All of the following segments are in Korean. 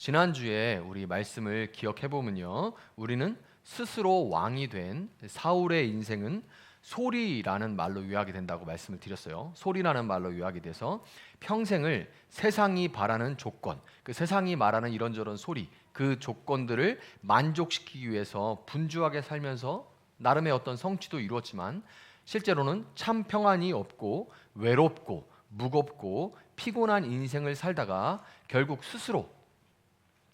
지난주에 우리 말씀을 기억해 보면요. 우리는 스스로 왕이 된 사울의 인생은 소리라는 말로 요약이 된다고 말씀을 드렸어요. 소리라는 말로 요약이 돼서 평생을 세상이 바라는 조건, 그 세상이 말하는 이런저런 소리, 그 조건들을 만족시키기 위해서 분주하게 살면서 나름의 어떤 성취도 이루었지만 실제로는 참 평안이 없고 외롭고 무겁고 피곤한 인생을 살다가 결국 스스로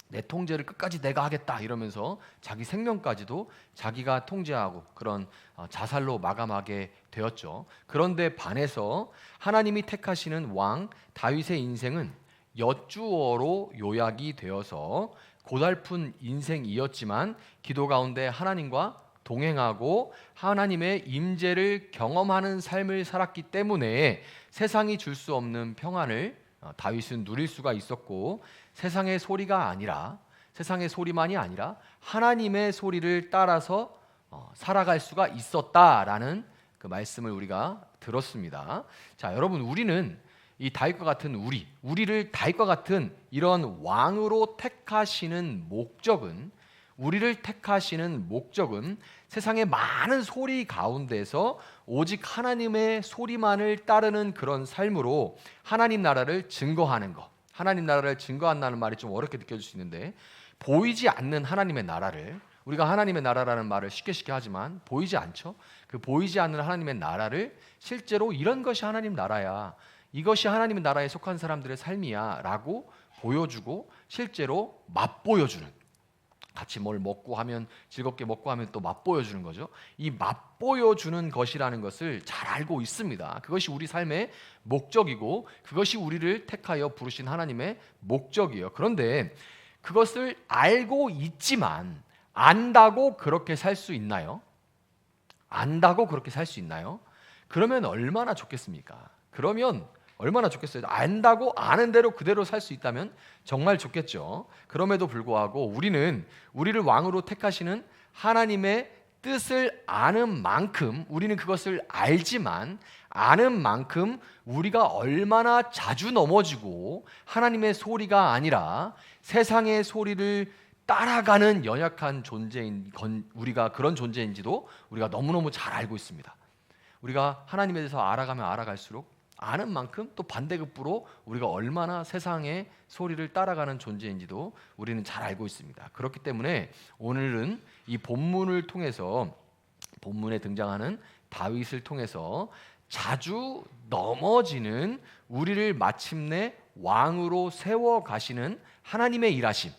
내 통제를 끝까지 내가 하겠다 이러면서 자기 생명까지도 자기가 통제하고 그런 자살로 마감하게 되었죠. 그런데 반해서 하나님이 택하시는 왕 다윗의 인생은 여쭈어로 요약이 되어서 고달픈 인생이었지만 기도 가운데 하나님과 동행하고 하나님의 임재를 경험하는 삶을 살았기 때문에 세상이 줄 수 없는 평안을 다윗은 누릴 수가 있었고, 세상의 소리가 아니라, 세상의 소리만이 아니라 하나님의 소리를 따라서 살아갈 수가 있었다라는 그 말씀을 우리가 들었습니다. 자, 여러분, 우리는 이 다윗과 같은 우리를 다윗과 같은 이런 왕으로 택하시는 목적은, 우리를 택하시는 목적은 세상의 많은 소리 가운데서 오직 하나님의 소리만을 따르는 그런 삶으로 하나님 나라를 증거하는 것. 하나님 나라를 증거한다는 말이 좀 어렵게 느껴질 수 있는데, 보이지 않는 하나님의 나라를, 우리가 하나님의 나라라는 말을 쉽게 하지만 보이지 않죠. 그 보이지 않는 하나님의 나라를 실제로 이런 것이 하나님 나라야, 이것이 하나님의 나라에 속한 사람들의 삶이야 라고 보여주고 실제로 맛보여주는, 같이 뭘 먹고 하면, 즐겁게 먹고 하면 또 맛보여주는 거죠. 이 맛보여주는 것이라는 것을 잘 알고 있습니다. 그것이 우리 삶의 목적이고 그것이 우리를 택하여 부르신 하나님의 목적이에요. 그런데 그것을 알고 있지만 안다고 그렇게 살 수 있나요? 안다고 그렇게 살 수 있나요? 그러면 얼마나 좋겠습니까? 그러면 얼마나 좋겠어요. 안다고 아는 대로 그대로 살 수 있다면 정말 좋겠죠. 그럼에도 불구하고 우리는 우리를 왕으로 택하시는 하나님의 뜻을 아는 만큼, 우리는 그것을 알지만 아는 만큼 우리가 얼마나 자주 넘어지고 하나님의 소리가 아니라 세상의 소리를 따라가는 연약한 존재인 우리가 그런 존재인지도 우리가 너무너무 잘 알고 있습니다. 우리가 하나님에 대해서 알아가면 알아갈수록 아는 만큼 또 반대급부로 우리가 얼마나 세상의 소리를 따라가는 존재인지도 우리는 잘 알고 있습니다. 그렇기 때문에 오늘은 이 본문을 통해서, 본문에 등장하는 다윗을 통해서 자주 넘어지는 우리를 마침내 왕으로 세워 가시는 하나님의 일하심,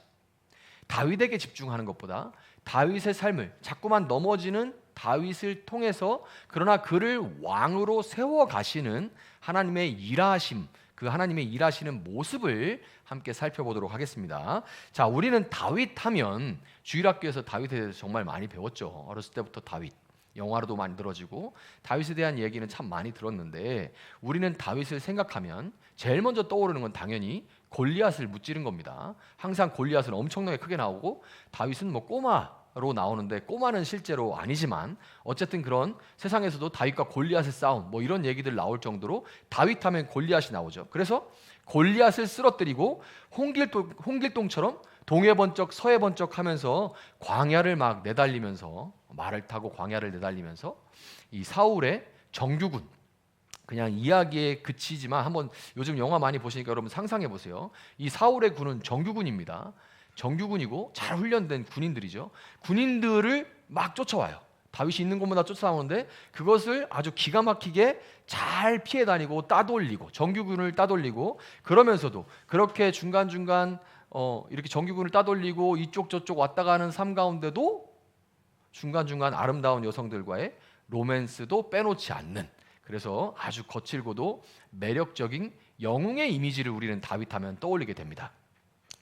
다윗에게 집중하는 것보다 다윗의 삶을, 자꾸만 넘어지는 다윗을 통해서 그러나 그를 왕으로 세워 가시는 하나님의 일하심, 그 하나님의 일하시는 모습을 함께 살펴보도록 하겠습니다. 자, 우리는 다윗 하면 주일학교에서 다윗에 대해서 정말 많이 배웠죠. 어렸을 때부터 다윗, 영화로도 많이 들어지고 다윗에 대한 얘기는 참 많이 들었는데, 우리는 다윗을 생각하면 제일 먼저 떠오르는 건 당연히 골리앗을 무찌른 겁니다. 항상 골리앗은 엄청나게 크게 나오고 다윗은 뭐 꼬마로 나오는데, 꼬마는 실제로 아니지만 어쨌든 그런 세상에서도 다윗과 골리앗의 싸움 뭐 이런 얘기들 나올 정도로 다윗 하면 골리앗이 나오죠. 그래서 골리앗을 쓰러뜨리고 홍길동처럼 동해 번쩍 서해 번쩍 하면서 광야를 막 내달리면서, 말을 타고 광야를 내달리면서 이 사울의 정규군, 그냥 이야기에 그치지만 한번 요즘 영화 많이 보시니까 여러분 상상해 보세요. 이 사울의 군은 정규군입니다. 정규군이고 잘 훈련된 군인들이죠. 군인들을 막 쫓아와요. 다윗이 있는 곳마다 쫓아오는데 그것을 아주 기가 막히게 잘 피해 다니고 따돌리고, 정규군을 따돌리고, 그러면서도 그렇게 중간중간 이렇게 정규군을 따돌리고 이쪽 저쪽 왔다 가는 삶 가운데도 중간중간 아름다운 여성들과의 로맨스도 빼놓지 않는, 그래서 아주 거칠고도 매력적인 영웅의 이미지를 우리는 다윗하면 떠올리게 됩니다.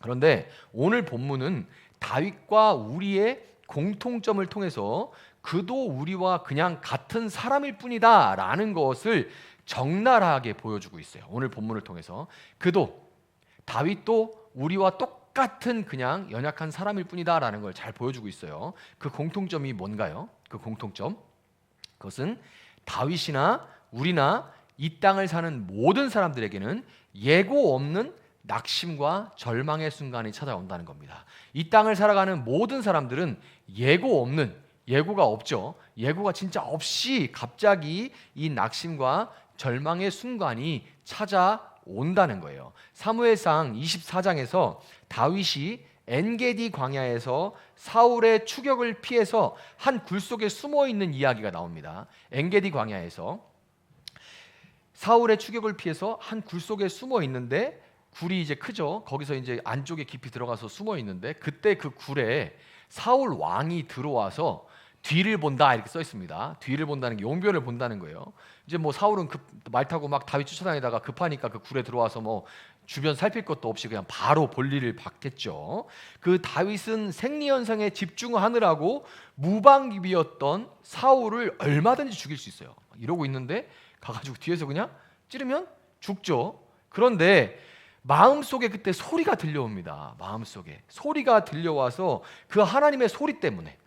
그런데 오늘 본문은 다윗과 우리의 공통점을 통해서 그도 우리와 그냥 같은 사람일 뿐이다 라는 것을 적나라하게 보여주고 있어요. 오늘 본문을 통해서 그도, 다윗도 우리와 똑같은 그냥 연약한 사람일 뿐이다 라는 걸 잘 보여주고 있어요. 그 공통점이 뭔가요? 그 공통점, 그것은 다윗이나 우리나 이 땅을 사는 모든 사람들에게는 예고 없는 낙심과 절망의 순간이 찾아온다는 겁니다. 이 땅을 살아가는 모든 사람들은 예고가 없죠. 예고가 진짜 없이 갑자기 이 낙심과 절망의 순간이 찾아온다는 거예요. 사무엘상 24장에서 다윗이 엔게디 광야에서 사울의 추격을 피해서 한 굴 속에 숨어 있는 이야기가 나옵니다. 엔게디 광야에서 사울의 추격을 피해서 한 굴 속에 숨어 있는데, 굴이 이제 크죠. 거기서 이제 안쪽에 깊이 들어가서 숨어 있는데, 그때 그 굴에 사울 왕이 들어와서 뒤를 본다 이렇게 써 있습니다. 뒤를 본다는 게 용변을 본다는 거예요. 이제 뭐 사울은 말 타고 막 다윗 쫓아다니다가 급하니까 그 굴에 들어와서 뭐 주변 살필 것도 없이 그냥 바로 볼일을 봤겠죠. 그 다윗은 생리현상에 집중하느라고 무방비비였던 사울을 얼마든지 죽일 수 있어요. 이러고 있는데 가가지고 뒤에서 그냥 찌르면 죽죠. 그런데 마음속에 그때 소리가 들려옵니다. 마음속에 소리가 들려와서 그 하나님의 소리 때문에,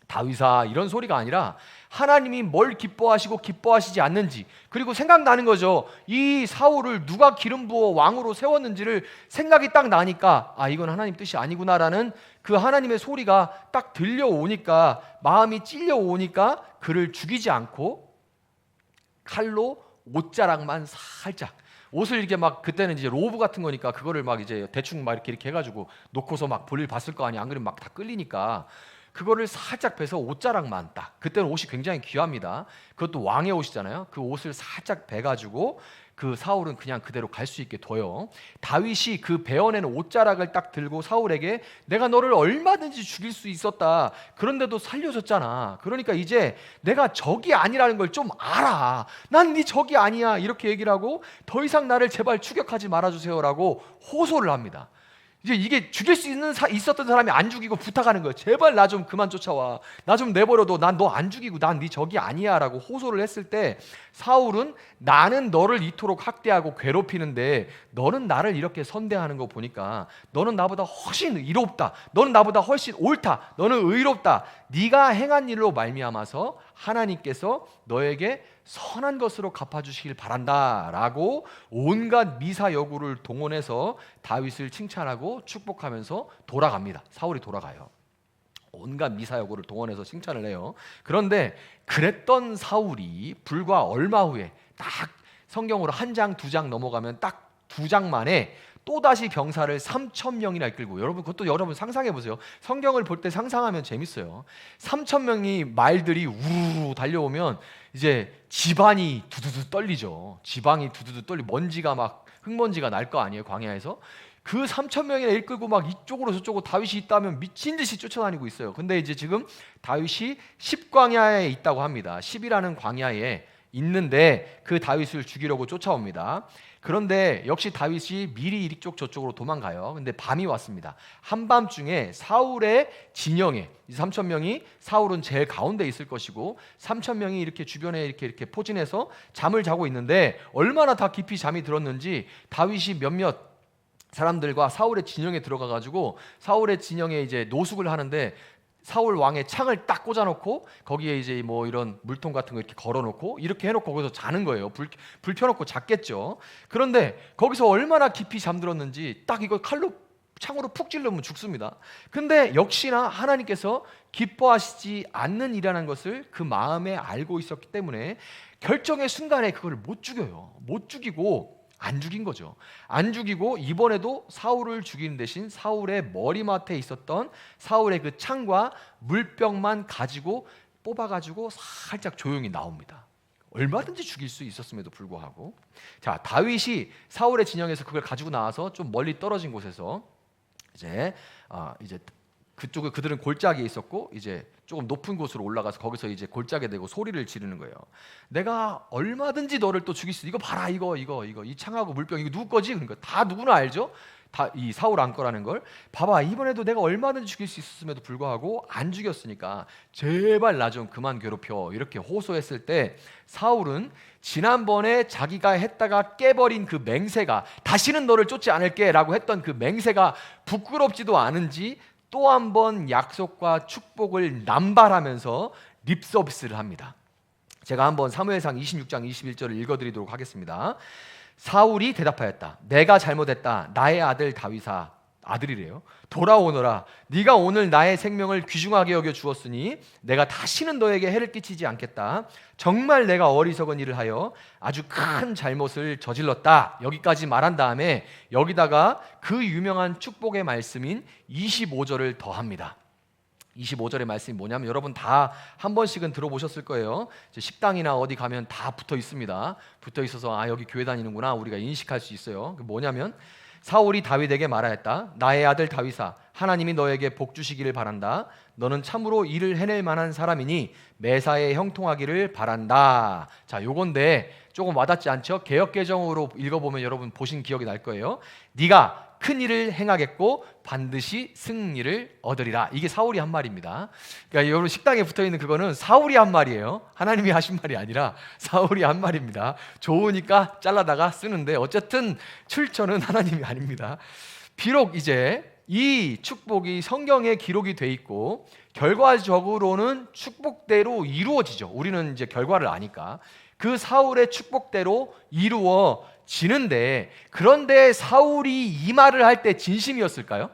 다윗아 이런 소리가 아니라 하나님이 뭘 기뻐하시고 기뻐하시지 않는지, 그리고 생각나는 거죠. 이 사울을 누가 기름 부어 왕으로 세웠는지를 생각이 딱 나니까 이건 하나님 뜻이 아니구나라는 그 하나님의 소리가 딱 들려오니까, 마음이 찔려오니까 그를 죽이지 않고 칼로 옷자락만 살짝, 옷을 이렇게 막, 그때는 이제 로브 같은 거니까 그거를 막 이제 대충 막 이렇게 해가지고 놓고서 막 볼일 봤을 거 아니야. 안 그러면 막 다 끌리니까 그거를 살짝 베서 옷자락만 딱, 그때는 옷이 굉장히 귀합니다. 그것도 왕의 옷이잖아요. 그 옷을 살짝 베가지고 그 사울은 그냥 그대로 갈 수 있게 둬요. 다윗이 그 베어낸 옷자락을 딱 들고 사울에게 내가 너를 얼마든지 죽일 수 있었다. 그런데도 살려줬잖아. 그러니까 이제 내가 적이 아니라는 걸 좀 알아. 난 네 적이 아니야. 이렇게 얘기를 하고 더 이상 나를 제발 추격하지 말아주세요라고 호소를 합니다. 이제 이게 죽일 수 있었던 사람이 안 죽이고 부탁하는 거예요. 제발 나 좀 그만 쫓아와. 나 좀 내버려둬. 난 너 안 죽이고 난 네 적이 아니야 라고 호소를 했을 때, 사울은 나는 너를 이토록 학대하고 괴롭히는데 너는 나를 이렇게 선대하는 거 보니까 너는 나보다 훨씬 이롭다. 너는 나보다 훨씬 옳다. 너는 의롭다. 네가 행한 일로 말미암아서 하나님께서 너에게 선한 것으로 갚아주시길 바란다 라고 온갖 미사여구를 동원해서 다윗을 칭찬하고 축복하면서 돌아갑니다. 사울이 돌아가요. 온갖 미사여구를 동원해서 칭찬을 해요. 그런데 그랬던 사울이 불과 얼마 후에 딱 성경으로 한 장, 두 장 넘어가면 딱 두 장 만에 또다시 병사를 3,000명이나 이끌고, 여러분 그것도 여러분 상상해 보세요. 성경을 볼 때 상상하면 재밌어요. 3,000명이 말들이 우르르 달려오면 이제 집안이 두두두 떨리죠. 지방이 두두두 떨리, 먼지가 막 흙먼지가 날 거 아니에요, 광야에서. 그 3,000명이나 이끌고 막 이쪽으로 저쪽으로 다윗이 있다면 미친 듯이 쫓아다니고 있어요. 근데 이제 지금 다윗이 10광야에 있다고 합니다. 10이라는 광야에 있는데 그 다윗을 죽이려고 쫓아옵니다. 그런데 역시 다윗이 미리 이쪽 저쪽으로 도망가요. 근데 밤이 왔습니다. 한밤중에 사울의 진영에, 이 3,000명이, 사울은 제일 가운데 있을 것이고 3,000명이 이렇게 주변에 이렇게 포진해서 잠을 자고 있는데, 얼마나 다 깊이 잠이 들었는지 다윗이 몇몇 사람들과 사울의 진영에 들어가 가지고 사울의 진영에 이제 노숙을 하는데, 사울 왕의 창을 딱 꽂아놓고 거기에 이제 뭐 이런 물통 같은 거 이렇게 걸어놓고 이렇게 해놓고 거기서 자는 거예요. 불 켜놓고 잤겠죠. 그런데 거기서 얼마나 깊이 잠들었는지 딱 이거 칼로 창으로 푹 찔르면 죽습니다. 근데 역시나 하나님께서 기뻐하시지 않는 일이라는 것을 그 마음에 알고 있었기 때문에 결정의 순간에 그걸 못 죽여요. 못 죽이고 안 죽인 거죠. 안 죽이고 이번에도 사울을 죽이는 대신 사울의 머리맡에 있었던 사울의 그 창과 물병만 가지고 뽑아가지고 살짝 조용히 나옵니다. 얼마든지 죽일 수 있었음에도 불구하고, 자, 다윗이 사울의 진영에서 그걸 가지고 나와서 좀 멀리 떨어진 곳에서 이제 그쪽에 그들은 골짜기에 있었고 이제 조금 높은 곳으로 올라가서 거기서 이제 골짜기에 대고 소리를 지르는 거예요. 내가 얼마든지 너를 또 죽일 수 있어. 이거 봐라, 이거 이 창하고 물병 이거 누구 거지? 그러니까 다 누구나 알죠. 다 이 사울 안 거라는 걸. 봐봐, 이번에도 내가 얼마든지 죽일 수 있었음에도 불구하고 안 죽였으니까 제발 나 좀 그만 괴롭혀 이렇게 호소했을 때, 사울은 지난번에 자기가 했다가 깨버린 그 맹세가, 다시는 너를 쫓지 않을게 라고 했던 그 맹세가 부끄럽지도 않은지 또 한 번 약속과 축복을 남발하면서 립서비스를 합니다. 제가 한번 사무엘상 26장 21절을 읽어드리도록 하겠습니다. 사울이 대답하였다. 내가 잘못했다. 나의 아들 다윗아, 아들이래요. 돌아오너라. 네가 오늘 나의 생명을 귀중하게 여겨 주었으니 내가 다시는 너에게 해를 끼치지 않겠다. 정말 내가 어리석은 일을 하여 아주 큰 잘못을 저질렀다. 여기까지 말한 다음에 여기다가 그 유명한 축복의 말씀인 25절을 더합니다. 25절의 말씀이 뭐냐면 여러분 다 한 번씩은 들어보셨을 거예요. 식당이나 어디 가면 다 붙어 있습니다. 붙어 있어서 아, 여기 교회 다니는구나 우리가 인식할 수 있어요. 뭐냐면 사울이 다윗에게 말하였다. 나의 아들 다윗아, 하나님이 너에게 복 주시기를 바란다. 너는 참으로 일을 해낼 만한 사람이니 매사에 형통하기를 바란다. 자, 요건데 조금 와닿지 않죠? 개역개정으로 읽어보면 여러분 보신 기억이 날 거예요. 네가 큰 일을 행하겠고 반드시 승리를 얻으리라. 이게 사울이 한 말입니다. 그러니까 여러분 식당에 붙어있는 그거는 사울이 한 말이에요. 하나님이 하신 말이 아니라 사울이 한 말입니다. 좋으니까 잘라다가 쓰는데 어쨌든 출처는 하나님이 아닙니다. 비록 이제 이 축복이 성경에 기록이 돼 있고 결과적으로는 축복대로 이루어지죠. 우리는 이제 결과를 아니까 그 사울의 축복대로 이루어지는데, 그런데 사울이 이 말을 할 때 진심이었을까요?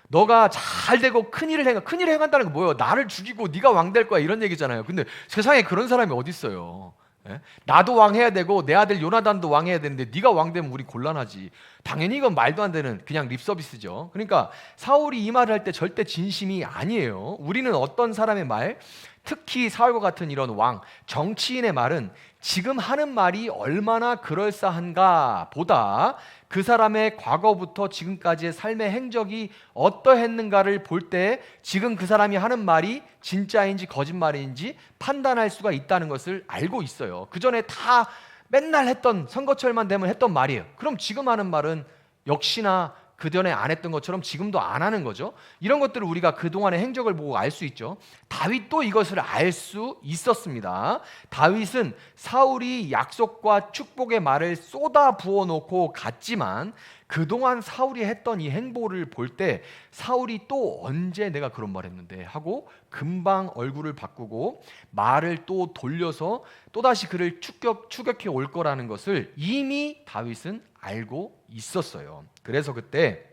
너가 잘 되고 큰일을 행한다는 게 뭐예요? 나를 죽이고 네가 왕 될 거야 이런 얘기잖아요. 근데 세상에 그런 사람이 어디 있어요? 예? 나도 왕해야 되고 내 아들 요나단도 왕해야 되는데 네가 왕 되면 우리 곤란하지. 당연히 이건 말도 안 되는 그냥 립서비스죠. 그러니까 사울이 이 말을 할 때 절대 진심이 아니에요. 우리는 어떤 사람의 말, 특히 사울과 같은 이런 왕, 정치인의 말은 지금 하는 말이 얼마나 그럴싸한가 보다 그 사람의 과거부터 지금까지의 삶의 행적이 어떠했는가를 볼 때 지금 그 사람이 하는 말이 진짜인지 거짓말인지 판단할 수가 있다는 것을 알고 있어요. 그 전에 다 맨날 했던, 선거철만 되면 했던 말이에요. 그럼 지금 하는 말은 역시나 그 전에 안 했던 것처럼 지금도 안 하는 거죠. 이런 것들을 우리가 그동안의 행적을 보고 알 수 있죠. 다윗도 이것을 알 수 있었습니다. 다윗은 사울이 약속과 축복의 말을 쏟아 부어놓고 갔지만 그동안 사울이 했던 이 행보를 볼 때 사울이 또 언제 내가 그런 말 했는데 하고 금방 얼굴을 바꾸고 말을 또 돌려서 또다시 그를 추격해 올 거라는 것을 이미 다윗은 알고 있었어요. 그래서 그때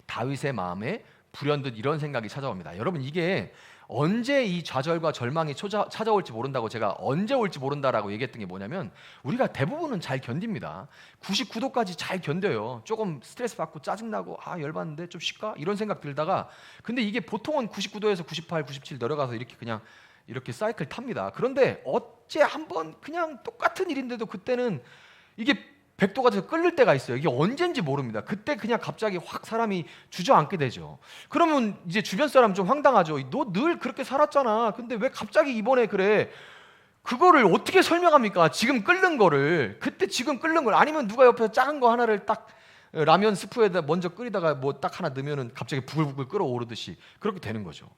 다윗의 마음에 불현듯 이런 생각이 찾아옵니다. 여러분, 이게 언제 이 좌절과 절망이 찾아올지 모른다고 제가 언제 올지 모른다라고 얘기했던 게 뭐냐면 우리가 대부분은 잘 견딥니다. 99도까지 잘 견뎌요. 조금 스트레스 받고 짜증나고 아 열받는데 좀 쉴까? 이런 생각 들다가 근데 이게 보통은 99도에서 98, 97 내려가서 이렇게 그냥 이렇게 사이클 탑니다. 그런데 어째 한번 그냥 똑같은 일인데도 그때는 이게 100도가 돼서 끓는 때가 있어요. 이게 언젠지 모릅니다. 그때 그냥 갑자기 확 사람이 주저앉게 되죠. 그러면 이제 주변 사람 좀 황당하죠. 너 늘 그렇게 살았잖아. 근데 왜 갑자기 이번에 그래? 그거를 어떻게 설명합니까? 지금 끓는 거를. 그때 지금 끓는 걸. 아니면 누가 옆에서 작은 거 하나를 딱 라면 스프에다 먼저 끓이다가 뭐 딱 하나 넣으면은 갑자기 부글부글 끓어오르듯이 그렇게 되는 거죠.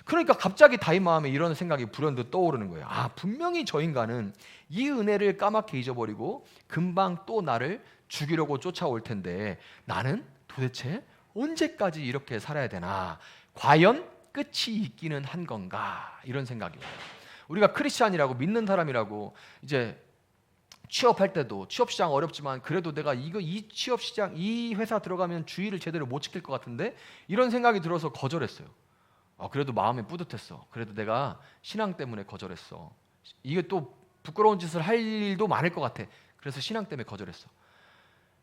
그러니까 갑자기 다윗 마음에 이런 생각이 불현듯 떠오르는 거예요. 아, 분명히 저 인간은 이 은혜를 까맣게 잊어버리고 금방 또 나를 죽이려고 쫓아올 텐데 나는 도대체 언제까지 이렇게 살아야 되나? 과연 끝이 있기는 한 건가? 이런 생각이 와요. 우리가 크리스찬이라고 믿는 사람이라고 이제 취업할 때도 취업시장 어렵지만 그래도 내가 이 취업시장 이 회사 들어가면 주의를 제대로 못 지킬 것 같은데 이런 생각이 들어서 거절했어요. 그래도 마음이 뿌듯했어. 그래도 내가 신앙 때문에 거절했어. 이게 또 부끄러운 짓을 할 일도 많을 것 같아. 그래서 신앙 때문에 거절했어.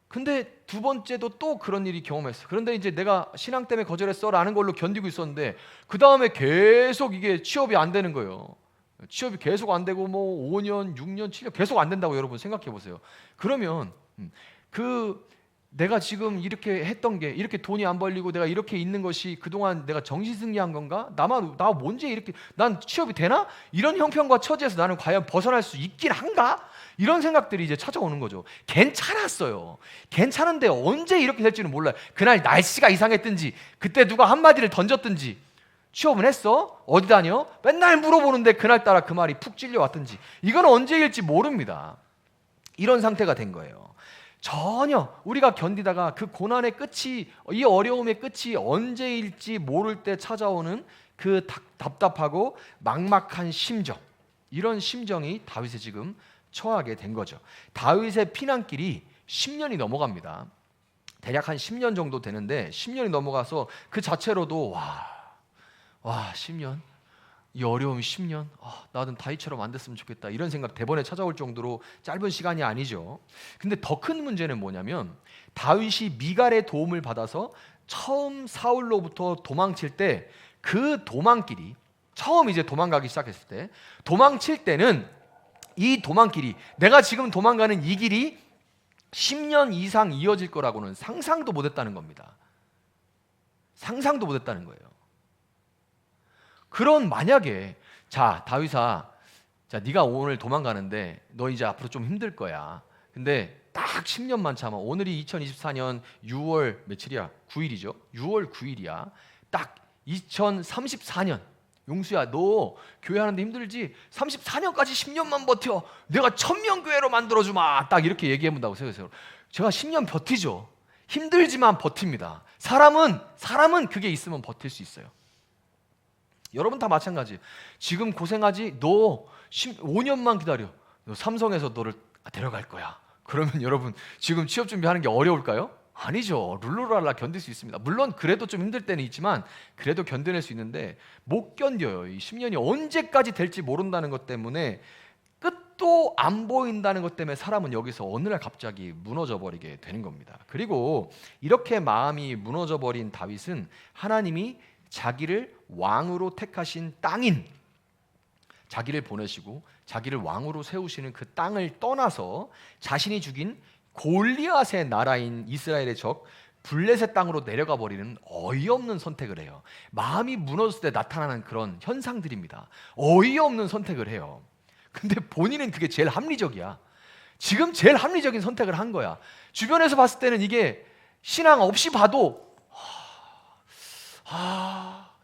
근데 두 번째도 또 그런 일이 경험했어. 그런데 이제 내가 신앙 때문에 거절했어라는 걸로 견디고 있었는데 그 다음에 계속 이게 취업이 안 되는 거예요. 취업이 계속 안 되고 뭐 5년, 6년, 7년 계속 안 된다고 여러분 생각해 보세요. 그러면 내가 지금 이렇게 했던 게 이렇게 돈이 안 벌리고 내가 이렇게 있는 것이 그동안 내가 정신승리한 건가? 나 뭔지 이렇게 난 취업이 되나? 이런 형편과 처지에서 나는 과연 벗어날 수 있긴 한가? 이런 생각들이 이제 찾아오는 거죠. 괜찮았어요. 괜찮은데 언제 이렇게 될지는 몰라요. 그날 날씨가 이상했든지 그때 누가 한마디를 던졌든지 취업은 했어? 어디 다녀? 맨날 물어보는데 그날따라 그 말이 푹 찔려왔든지 이건 언제일지 모릅니다. 이런 상태가 된 거예요. 전혀 우리가 견디다가 그 고난의 끝이, 이 어려움의 끝이 언제일지 모를 때 찾아오는 그 답답하고 막막한 심정, 이런 심정이 다윗에 지금 처하게 된 거죠. 다윗의 피난길이 10년이 넘어갑니다. 대략 한 10년 정도 되는데 10년이 넘어가서 그 자체로도 와 10년? 이 어려움 10년? 나는 다윗처럼 안 됐으면 좋겠다 이런 생각 대번에 찾아올 정도로 짧은 시간이 아니죠. 근데 더 큰 문제는 뭐냐면 다윗이 미갈의 도움을 받아서 처음 사울로부터 도망칠 때 그 도망길이 처음 이제 도망가기 시작했을 때 도망칠 때는 이 도망길이 내가 지금 도망가는 이 길이 10년 이상 이어질 거라고는 상상도 못했다는 겁니다. 상상도 못했다는 거예요. 그런 만약에 자 다윗아, 자 네가 오늘 도망가는데 너 이제 앞으로 좀 힘들 거야. 근데 딱 10년만 참아. 오늘이 2024년 6월 며칠이야? 9일이죠. 6월 9일이야. 딱 2034년. 용수야 너 교회 하는데 힘들지? 34년까지 10년만 버텨. 내가 1000명 교회로 만들어주마. 딱 이렇게 얘기해본다고 생각해요. 제가 10년 버티죠. 힘들지만 버팁니다. 사람은 그게 있으면 버틸 수 있어요. 여러분 다 마찬가지. 지금 고생하지? 너 5년만 기다려. 너 삼성에서 너를 데려갈 거야. 그러면 여러분 지금 취업 준비하는 게 어려울까요? 아니죠. 룰루랄라 견딜 수 있습니다. 물론 그래도 좀 힘들 때는 있지만 그래도 견뎌낼 수 있는데 못 견뎌요. 이 10년이 언제까지 될지 모른다는 것 때문에 끝도 안 보인다는 것 때문에 사람은 여기서 어느 날 갑자기 무너져 버리게 되는 겁니다. 그리고 이렇게 마음이 무너져 버린 다윗은 하나님이 자기를 왕으로 택하신 땅인 자기를 보내시고 자기를 왕으로 세우시는 그 땅을 떠나서 자신이 죽인 골리앗의 나라인 이스라엘의 적 블레셋 땅으로 내려가 버리는 어이없는 선택을 해요. 마음이 무너졌을 때 나타나는 그런 현상들입니다. 어이없는 선택을 해요. 근데 본인은 그게 제일 합리적이야. 지금 제일 합리적인 선택을 한 거야. 주변에서 봤을 때는 이게 신앙 없이 봐도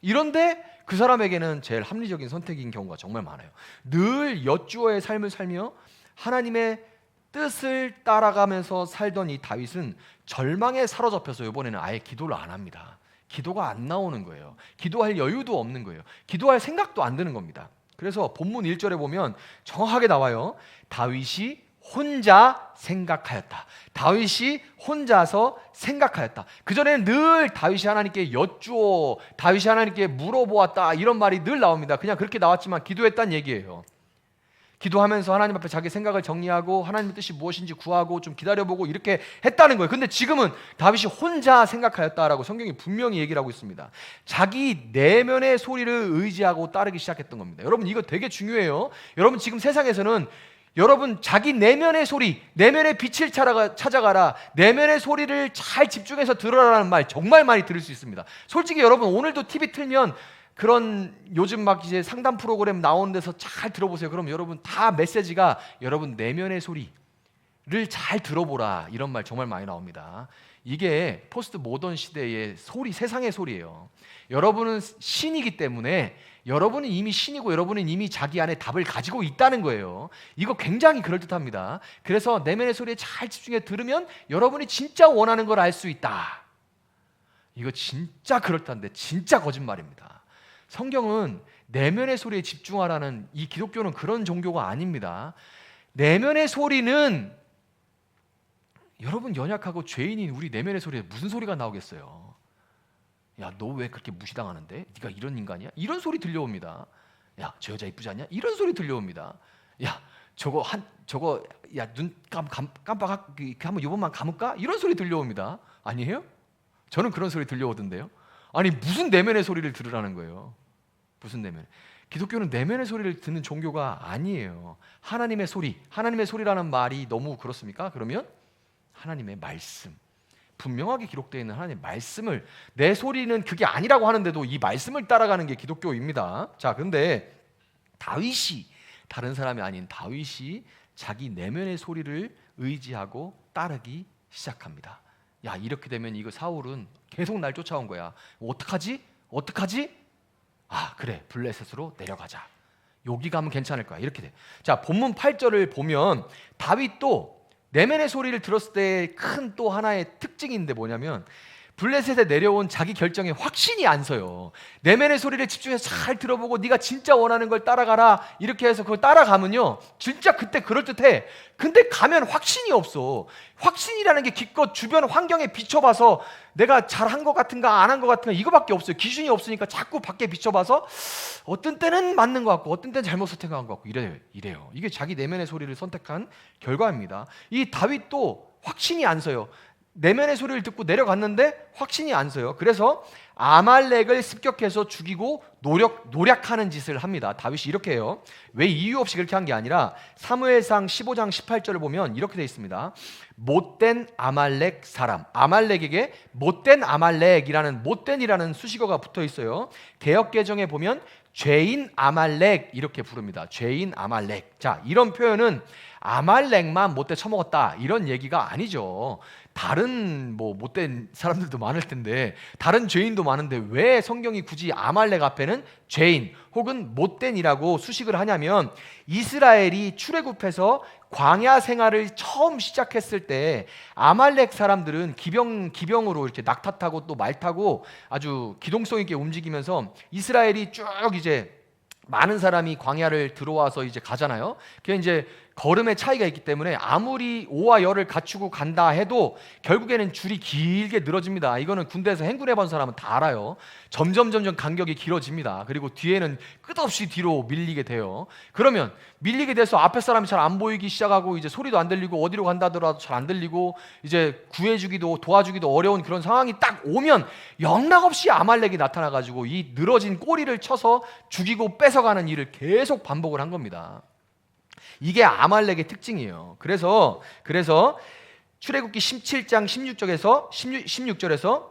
이런데 그 사람에게는 제일 합리적인 선택인 경우가 정말 많아요. 늘 여쭈어의 삶을 살며 하나님의 뜻을 따라가면서 살던 이 다윗은 절망에 사로잡혀서 이번에는 아예 기도를 안 합니다. 기도가 안 나오는 거예요. 기도할 여유도 없는 거예요. 기도할 생각도 안 드는 겁니다. 그래서 본문 1절에 보면 정확하게 나와요. 다윗이 혼자 생각하였다. 다윗이 혼자서 생각하였다. 그전에는 늘 다윗이 하나님께 여쭈어, 다윗이 하나님께 물어보았다 이런 말이 늘 나옵니다. 그냥 그렇게 나왔지만 기도했다는 얘기예요. 기도하면서 하나님 앞에 자기 생각을 정리하고 하나님의 뜻이 무엇인지 구하고 좀 기다려보고 이렇게 했다는 거예요. 근데 지금은 다윗이 혼자 생각하였다라고 성경이 분명히 얘기를 하고 있습니다. 자기 내면의 소리를 의지하고 따르기 시작했던 겁니다. 여러분 이거 되게 중요해요. 여러분 지금 세상에서는 여러분 자기 내면의 소리, 내면의 빛을 찾아가라, 내면의 소리를 잘 집중해서 들어라라는 말 정말 많이 들을 수 있습니다. 솔직히 여러분 오늘도 TV 틀면 그런 요즘 막 이제 상담 프로그램 나오는 데서 잘 들어보세요. 그럼 여러분 다 메시지가 여러분 내면의 소리를 잘 들어보라 이런 말 정말 많이 나옵니다. 이게 포스트 모던 시대의 소리, 세상의 소리예요. 여러분은 신이기 때문에 여러분은 이미 신이고 여러분은 이미 자기 안에 답을 가지고 있다는 거예요. 이거 굉장히 그럴듯합니다. 그래서 내면의 소리에 잘 집중해 들으면 여러분이 진짜 원하는 걸 알 수 있다. 이거 진짜 그럴듯한데 진짜 거짓말입니다. 성경은 내면의 소리에 집중하라는, 이 기독교는 그런 종교가 아닙니다. 내면의 소리는 여러분 연약하고 죄인인 우리 내면의 소리에 무슨 소리가 나오겠어요? 야, 너 왜 그렇게 무시당하는데? 네가 이런 인간이야? 이런 소리 들려옵니다. 야, 저 여자 이쁘지 않냐? 이런 소리 들려옵니다. 야, 야, 눈 깜빡 한번 요번만 감을까? 이런 소리 들려옵니다. 아니에요? 저는 그런 소리 들려오던데요. 아니 무슨 내면의 소리를 들으라는 거예요? 무슨 내면? 기독교는 내면의 소리를 듣는 종교가 아니에요. 하나님의 소리, 하나님의 소리라는 말이 너무 그렇습니까? 그러면 하나님의 말씀, 분명하게 기록되어 있는 하나님의 말씀을, 내 소리는 그게 아니라고 하는데도 이 말씀을 따라가는 게 기독교입니다. 자, 근데 다윗이, 다른 사람이 아닌 다윗이 자기 내면의 소리를 의지하고 따르기 시작합니다. 야, 이렇게 되면 이거 사울은 계속 날 쫓아온 거야. 어떡하지? 아, 그래, 블레셋으로 내려가자. 여기 가면 괜찮을 거야. 이렇게 돼. 자, 본문 8절을 보면 다윗도 내면의 소리를 들었을 때 큰 또 하나의 특징인데 뭐냐면 블레셋에 내려온 자기 결정에 확신이 안 서요. 내면의 소리를 집중해서 잘 들어보고 네가 진짜 원하는 걸 따라가라 이렇게 해서 그걸 따라가면요 진짜 그때 그럴듯해. 근데 가면 확신이 없어. 확신이라는 게 기껏 주변 환경에 비춰봐서 내가 잘한 것 같은가 안 한 것 같은가 이거밖에 없어요. 기준이 없으니까 자꾸 밖에 비춰봐서 어떤 때는 맞는 것 같고 어떤 때는 잘못 선택한 것 같고 이래요. 이게 자기 내면의 소리를 선택한 결과입니다. 이 다윗도 확신이 안 서요. 내면의 소리를 듣고 내려갔는데 확신이 안 서요. 그래서 아말렉을 습격해서 죽이고 노략하는 짓을 합니다. 다윗이 이렇게 해요. 왜 이유 없이 그렇게 한 게 아니라 사무엘상 15장 18절을 보면 이렇게 되어 있습니다. 못된 아말렉 사람. 아말렉에게 못된 아말렉이라는 못된이라는 수식어가 붙어 있어요. 개역개정에 보면 죄인 아말렉 이렇게 부릅니다. 죄인 아말렉. 자, 이런 표현은 아말렉만 못돼 처먹었다 이런 얘기가 아니죠. 다른 뭐 못된 사람들도 많을 텐데 다른 죄인도 많은데 왜 성경이 굳이 아말렉 앞에는 죄인 혹은 못된이라고 수식을 하냐면 이스라엘이 출애굽해서 광야 생활을 처음 시작했을 때 아말렉 사람들은 기병으로 이렇게 낙타 타고 또 말 타고 아주 기동성 있게 움직이면서 이스라엘이 쭉 이제 많은 사람이 광야를 들어와서 이제 가잖아요. 그게 이제 걸음의 차이가 있기 때문에 아무리 오와 열을 갖추고 간다 해도 결국에는 줄이 길게 늘어집니다. 이거는 군대에서 행군해 본 사람은 다 알아요. 점점 간격이 길어집니다. 그리고 뒤에는 끝없이 뒤로 밀리게 돼요. 그러면 밀리게 돼서 앞에 사람이 잘 안 보이기 시작하고 이제 소리도 안 들리고 어디로 간다 하더라도 잘 안 들리고 이제 구해주기도 도와주기도 어려운 그런 상황이 딱 오면 영락없이 아말렉이 나타나가지고 이 늘어진 꼬리를 쳐서 죽이고 뺏어가는 일을 계속 반복을 한 겁니다. 이게 아말렉의 특징이에요. 그래서 출애굽기 17장 16절에서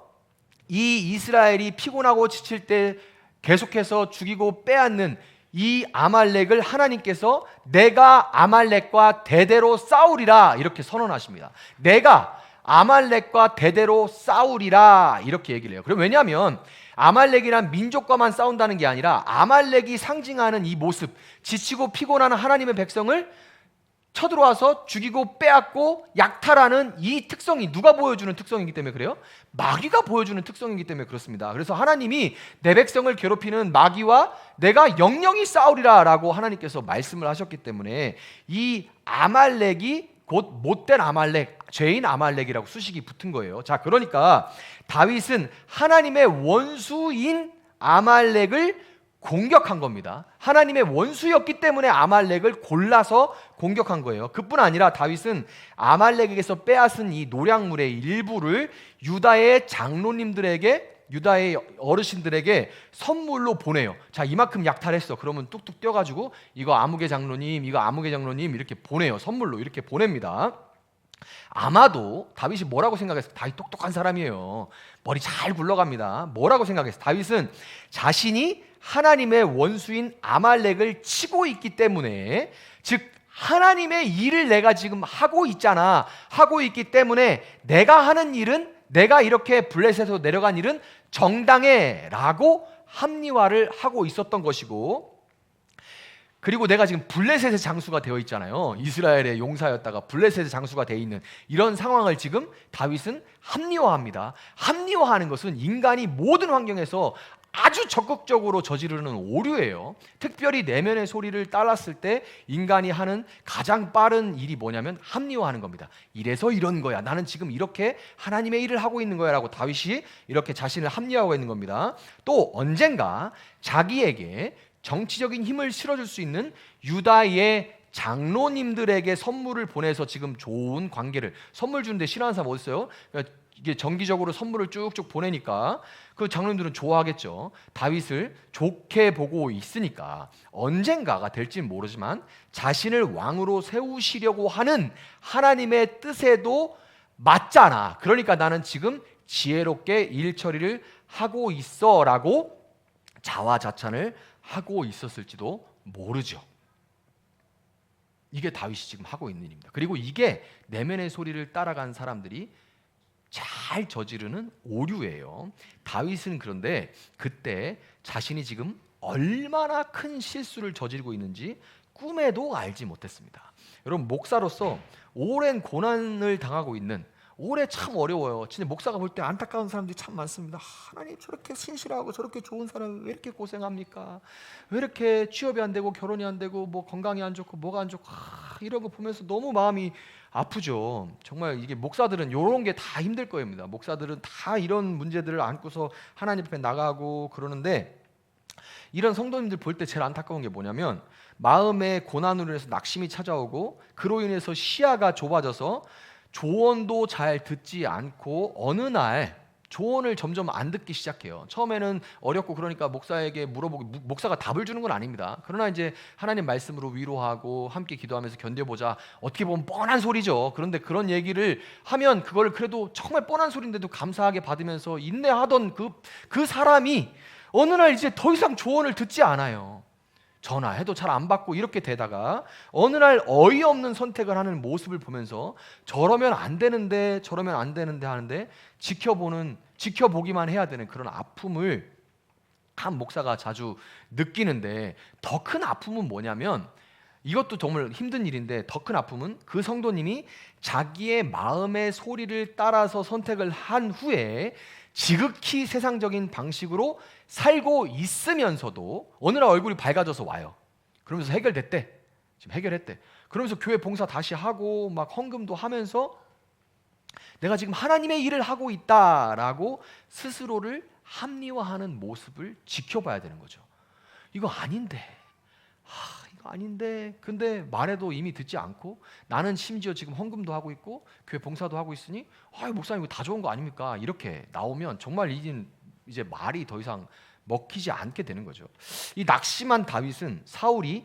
이 이스라엘이 피곤하고 지칠 때 계속해서 죽이고 빼앗는 이 아말렉을 하나님께서 내가 아말렉과 대대로 싸우리라 이렇게 선언하십니다. 내가 아말렉과 대대로 싸우리라 이렇게 얘기를 해요. 그럼 왜냐하면 아말렉이란 민족과만 싸운다는 게 아니라 아말렉이 상징하는 이 모습, 지치고 피곤한 하나님의 백성을 쳐들어와서 죽이고 빼앗고 약탈하는 이 특성이 누가 보여주는 특성이기 때문에 그래요? 마귀가 보여주는 특성이기 때문에 그렇습니다. 그래서 하나님이 내 백성을 괴롭히는 마귀와 내가 영영이 싸우리라 라고 하나님께서 말씀을 하셨기 때문에 이 아말렉이 곧 못된 아말렉, 죄인 아말렉이라고 수식이 붙은 거예요. 자, 그러니까 다윗은 하나님의 원수인 아말렉을 공격한 겁니다. 하나님의 원수였기 때문에 아말렉을 골라서 공격한 거예요. 그뿐 아니라 다윗은 아말렉에게서 빼앗은 이 노략물의 일부를 유다의 장로님들에게 유다의 어르신들에게 선물로 보내요. 자, 이만큼 약탈했어. 그러면 뚝뚝 떼어가지고 이거 아무개 장로님, 이거 아무개 장로님 이렇게 보내요. 선물로 이렇게 보냅니다. 아마도 다윗이 뭐라고 생각했어? 다윗 똑똑한 사람이에요. 머리 잘 굴러갑니다. 뭐라고 생각했어? 다윗은 자신이 하나님의 원수인 아말렉을 치고 있기 때문에, 즉 하나님의 일을 내가 지금 하고 있잖아. 하고 있기 때문에 내가 하는 일은, 내가 이렇게 블레셋에서 내려간 일은 정당해 라고 합리화를 하고 있었던 것이고, 그리고 내가 지금 블레셋의 장수가 되어 있잖아요. 이스라엘의 용사였다가 블레셋의 장수가 되어 있는 이런 상황을 지금 다윗은 합리화합니다. 합리화하는 것은 인간이 모든 환경에서 아주 적극적으로 저지르는 오류예요. 특별히 내면의 소리를 따랐을 때 인간이 하는 가장 빠른 일이 뭐냐면 합리화하는 겁니다. 이래서 이런 거야. 나는 지금 이렇게 하나님의 일을 하고 있는 거야 라고 다윗이 이렇게 자신을 합리화하고 있는 겁니다. 또 언젠가 자기에게 정치적인 힘을 실어줄 수 있는 유다의 장로님들에게 선물을 보내서 지금 좋은 관계를, 선물 주는데 싫어하는 사람 어디 있어요? 이게 정기적으로 선물을 쭉쭉 보내니까 그 장로님들은 좋아하겠죠. 다윗을 좋게 보고 있으니까 언젠가가 될지는 모르지만 자신을 왕으로 세우시려고 하는 하나님의 뜻에도 맞잖아. 그러니까 나는 지금 지혜롭게 일 처리를 하고 있어 라고 자화자찬을 하고 있었을지도 모르죠. 이게 다윗이 지금 하고 있는 일입니다. 그리고 이게 내면의 소리를 따라간 사람들이 잘 저지르는 오류예요. 다윗은 그런데 그때 자신이 지금 얼마나 큰 실수를 저지르고 있는지 꿈에도 알지 못했습니다. 여러분, 목사로서 오랜 고난을 당하고 있는, 올해 참 어려워요. 진짜 목사가 볼 때 안타까운 사람들이 참 많습니다. 하나님, 저렇게 신실하고 저렇게 좋은 사람이 왜 이렇게 고생합니까? 왜 이렇게 취업이 안 되고 결혼이 안 되고 뭐 건강이 안 좋고 뭐가 안 좋고 이런 거 보면서 너무 마음이 아프죠. 정말 이게 목사들은 이런 게 다 힘들 거입니다. 목사들은 다 이런 문제들을 안고서 하나님 앞에 나가고 그러는데, 이런 성도님들 볼 때 제일 안타까운 게 뭐냐면, 마음의 고난으로 인해서 낙심이 찾아오고 그로 인해서 시야가 좁아져서 조언도 잘 듣지 않고 어느 날 조언을 점점 안 듣기 시작해요. 처음에는 어렵고 그러니까 목사에게 물어보고 목사가 답을 주는 건 아닙니다. 그러나 이제 하나님 말씀으로 위로하고 함께 기도하면서 견뎌보자. 어떻게 보면 뻔한 소리죠. 그런데 그런 얘기를 하면 그걸 그래도 정말 뻔한 소리인데도 감사하게 받으면서 인내하던 그 사람이 어느 날 이제 더 이상 조언을 듣지 않아요. 전화해도 잘 안 받고 이렇게 되다가 어느 날 어이없는 선택을 하는 모습을 보면서 저러면 안 되는데 저러면 안 되는데 하는데 지켜보기만 해야 되는 그런 아픔을 한 목사가 자주 느끼는데, 더 큰 아픔은 뭐냐면, 이것도 정말 힘든 일인데 더 큰 아픔은 그 성도님이 자기의 마음의 소리를 따라서 선택을 한 후에 지극히 세상적인 방식으로 살고 있으면서도 어느 날 얼굴이 밝아져서 와요. 그러면서 해결됐대. 지금 해결했대. 그러면서 교회 봉사 다시 하고 막 헌금도 하면서 내가 지금 하나님의 일을 하고 있다라고 스스로를 합리화하는 모습을 지켜봐야 되는 거죠. 이거 아닌데. 이거 아닌데. 근데 말해도 이미 듣지 않고, 나는 심지어 지금 헌금도 하고 있고 교회 봉사도 하고 있으니 목사님 이거 다 좋은 거 아닙니까? 이렇게 나오면 정말 이제 말이 더 이상 먹히지 않게 되는 거죠. 이 낙심한 다윗은 사울이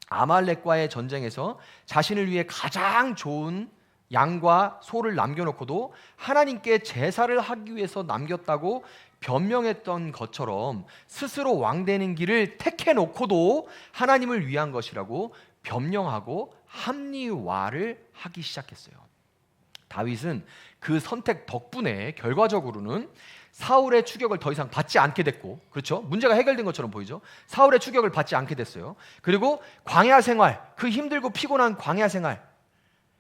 아말렉과의 전쟁에서 자신을 위해 가장 좋은 양과 소를 남겨놓고도 하나님께 제사를 하기 위해서 남겼다고 변명했던 것처럼 스스로 왕되는 길을 택해놓고도 하나님을 위한 것이라고 변명하고 합리화를 하기 시작했어요. 다윗은 그 선택 덕분에 결과적으로는 사울의 추격을 더 이상 받지 않게 됐고, 그렇죠? 문제가 해결된 것처럼 보이죠? 사울의 추격을 받지 않게 됐어요. 그리고 광야 생활, 그 힘들고 피곤한 광야 생활,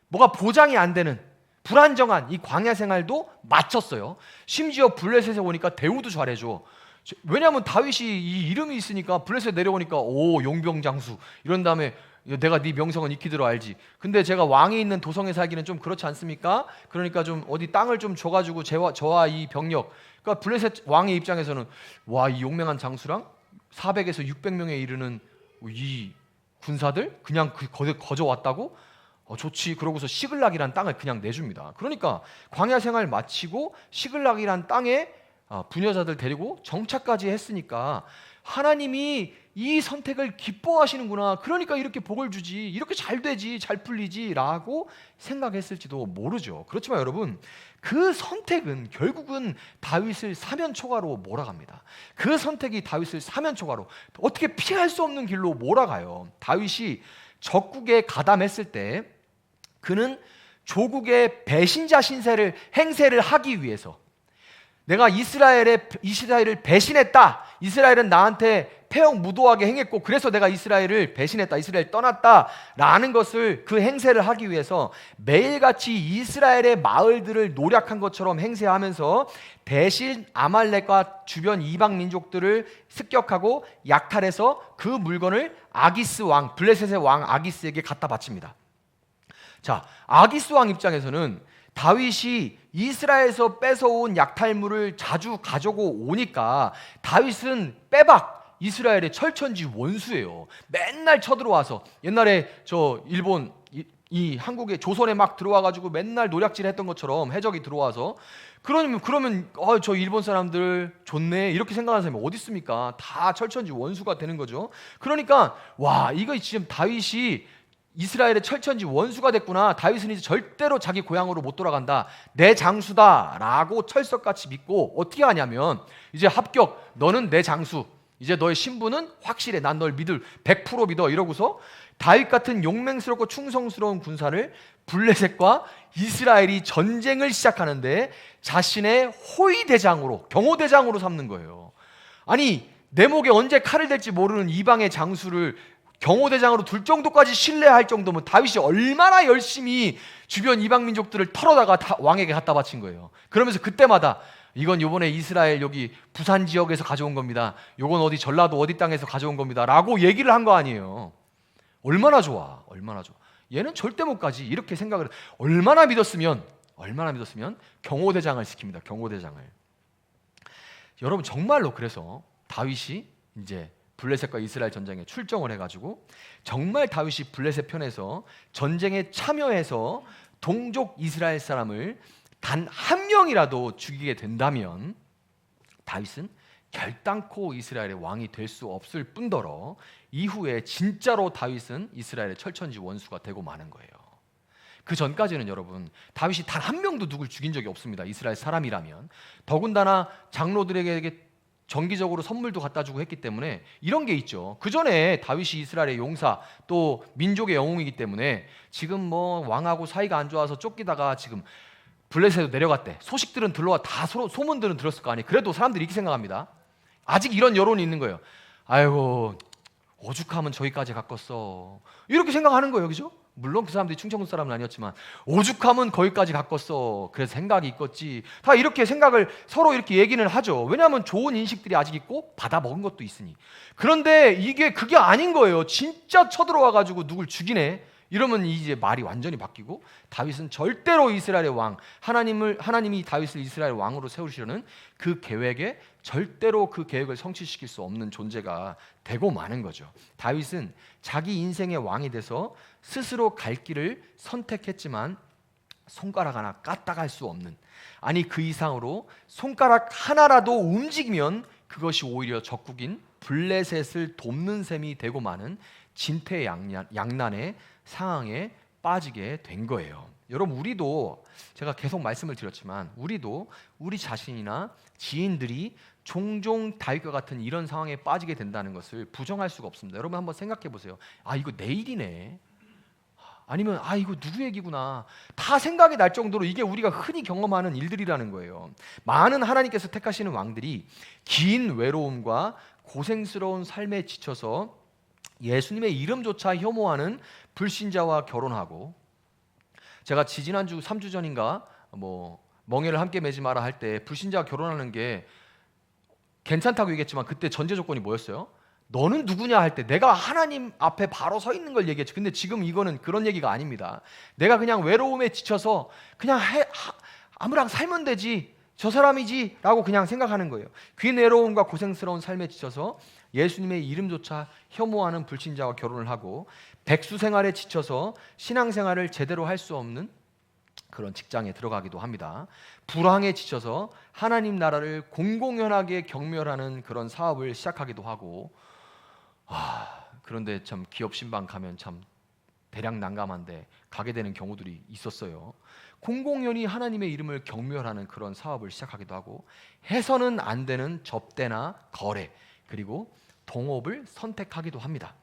뭐가 보장이 안 되는 불안정한 이 광야 생활도 마쳤어요. 심지어 블레셋에 오니까 대우도 잘해줘. 왜냐하면 다윗이 이 이름이 있으니까 블레셋 내려오니까 오 용병장수 이런 다음에 내가 네 명성은 익히 들어 알지. 근데 제가 왕이 있는 도성에 살기는 좀 그렇지 않습니까? 그러니까 좀 어디 땅을 좀 줘가지고 저와 이 병력, 그러니까 블레셋 왕의 입장에서는 와, 이 용맹한 장수랑 400에서 600명에 이르는 이 군사들 그냥 거저 왔다고? 좋지. 그러고서 시글락이란 땅을 그냥 내줍니다. 그러니까 광야 생활 마치고 시글락이란 땅에 부녀자들 데리고 정착까지 했으니까 하나님이 이 선택을 기뻐하시는구나. 그러니까 이렇게 복을 주지, 이렇게 잘 되지, 잘 풀리지 라고 생각했을지도 모르죠. 그렇지만 여러분, 그 선택은 결국은 다윗을 사면초가로 몰아갑니다. 그 선택이 다윗을 사면초가로, 어떻게 피할 수 없는 길로 몰아가요. 다윗이 적국에 가담했을 때 그는 조국의 배신자 행세를 하기 위해서, 내가 이스라엘을 배신했다, 이스라엘은 나한테 폐역무도하게 행했고 그래서 내가 이스라엘을 배신했다, 이스라엘 떠났다 라는 것을, 그 행세를 하기 위해서 매일같이 이스라엘의 마을들을 노략한 것처럼 행세하면서 대신 아말렉과 주변 이방 민족들을 습격하고 약탈해서 그 물건을 아기스 왕, 블레셋의 왕 아기스에게 갖다 바칩니다. 자, 아기스 왕 입장에서는 다윗이 이스라엘에서 뺏어온 약탈물을 자주 가지고 오니까 다윗은 빼박 이스라엘의 철천지 원수예요. 맨날 쳐들어와서, 옛날에 저 일본 이 한국에 조선에 막 들어와가지고 맨날 노략질했던 것처럼 해적이 들어와서 그러면 저 일본 사람들 좋네 이렇게 생각하는 사람이 어디 있습니까? 다 철천지 원수가 되는 거죠. 그러니까 와, 이거 지금 다윗이 이스라엘의 철천지 원수가 됐구나. 다윗은 이제 절대로 자기 고향으로 못 돌아간다. 내 장수다라고 철석같이 믿고 어떻게 하냐면, 이제 합격. 너는 내 장수. 이제 너의 신분은 확실해. 난 널 100% 믿어. 이러고서 다윗 같은 용맹스럽고 충성스러운 군사를 블레셋과 이스라엘이 전쟁을 시작하는데 자신의 호위대장으로, 경호대장으로 삼는 거예요. 아니, 내 목에 언제 칼을 댈지 모르는 이방의 장수를 경호대장으로 둘 정도까지 신뢰할 정도면 다윗이 얼마나 열심히 주변 이방 민족들을 털어다가 왕에게 갖다 바친 거예요. 그러면서 그때마다 이건 요번에 이스라엘 여기 부산 지역에서 가져온 겁니다. 요건 어디 전라도 어디 땅에서 가져온 겁니다. 라고 얘기를 한 거 아니에요. 얼마나 좋아. 얼마나 좋아. 얘는 절대 못 가지. 이렇게 생각을 얼마나 믿었으면 경호대장을 시킵니다. 경호대장을. 여러분 정말로 그래서 다윗이 이제 블레셋과 이스라엘 전쟁에 출정을 해가지고 정말 다윗이 블레셋 편에서 전쟁에 참여해서 동족 이스라엘 사람을 단 한 명이라도 죽이게 된다면 다윗은 결단코 이스라엘의 왕이 될 수 없을 뿐더러 이후에 진짜로 다윗은 이스라엘의 철천지 원수가 되고 마는 거예요. 그 전까지는 여러분 다윗이 단 한 명도 누굴 죽인 적이 없습니다. 이스라엘 사람이라면. 더군다나 장로들에게 정기적으로 선물도 갖다 주고 했기 때문에 이런 게 있죠. 그 전에 다윗이 이스라엘의 용사 또 민족의 영웅이기 때문에 지금 뭐 왕하고 사이가 안 좋아서 쫓기다가 지금 블레셋으로 내려갔대. 소식들은 들러와 다 소문들은 들었을 거 아니에요. 그래도 사람들이 이렇게 생각합니다. 아직 이런 여론이 있는 거예요. 아이고 오죽하면 저기까지 갔겠어. 이렇게 생각하는 거예요. 그죠? 물론 그 사람들이 충청도 사람은 아니었지만 오죽하면 거기까지 갔겠어. 그래서 생각이 있겠지. 다 이렇게 생각을 서로 이렇게 얘기는 하죠. 왜냐하면 좋은 인식들이 아직 있고 받아 먹은 것도 있으니. 그런데 그게 아닌 거예요. 진짜 쳐들어와가지고 누굴 죽이네. 이러면 이제 말이 완전히 바뀌고 다윗은 절대로 이스라엘의 왕, 하나님이 다윗을 이스라엘 왕으로 세우시려는 그 계획에 절대로 그 계획을 성취시킬 수 없는 존재가 되고 마는 거죠. 다윗은 자기 인생의 왕이 돼서 스스로 갈 길을 선택했지만 손가락 하나 까딱할 수 없는, 아니 그 이상으로 손가락 하나라도 움직이면 그것이 오히려 적국인 블레셋을 돕는 셈이 되고 마는 진퇴양난의 상황에 빠지게 된 거예요. 여러분 우리도 제가 계속 말씀을 드렸지만 우리도 우리 자신이나 지인들이 종종 다윗과 같은 이런 상황에 빠지게 된다는 것을 부정할 수가 없습니다. 여러분 한번 생각해 보세요. 아 이거 내 일이네. 아니면 아 이거 누구 얘기구나. 다 생각이 날 정도로 이게 우리가 흔히 경험하는 일들이라는 거예요. 많은 하나님께서 택하시는 왕들이 긴 외로움과 고생스러운 삶에 지쳐서 예수님의 이름조차 혐오하는 불신자와 결혼하고, 제가 지지난주 3주 전인가 멍에를 함께 매지 마라 할 때 불신자와 결혼하는 게 괜찮다고 얘기했지만 그때 전제 조건이 뭐였어요? 너는 누구냐 할 때 내가 하나님 앞에 바로 서 있는 걸 얘기했죠. 근데 지금 이거는 그런 얘기가 아닙니다. 내가 그냥 외로움에 지쳐서 그냥 아무랑 살면 되지, 저 사람이지 라고 그냥 생각하는 거예요. 긴 외로움과 고생스러운 삶에 지쳐서 예수님의 이름조차 혐오하는 불신자와 결혼을 하고, 백수 생활에 지쳐서 신앙생활을 제대로 할 수 없는 그런 직장에 들어가기도 합니다. 불황에 지쳐서 하나님 나라를 공공연하게 경멸하는 그런 사업을 시작하기도 하고, 그런데 참 기업 신방 가면 참 대략 난감한데 가게 되는 경우들이 있었어요. 공공연히 하나님의 이름을 경멸하는 그런 사업을 시작하기도 하고, 해서는 안 되는 접대나 거래 그리고 동업을 선택하기도 합니다.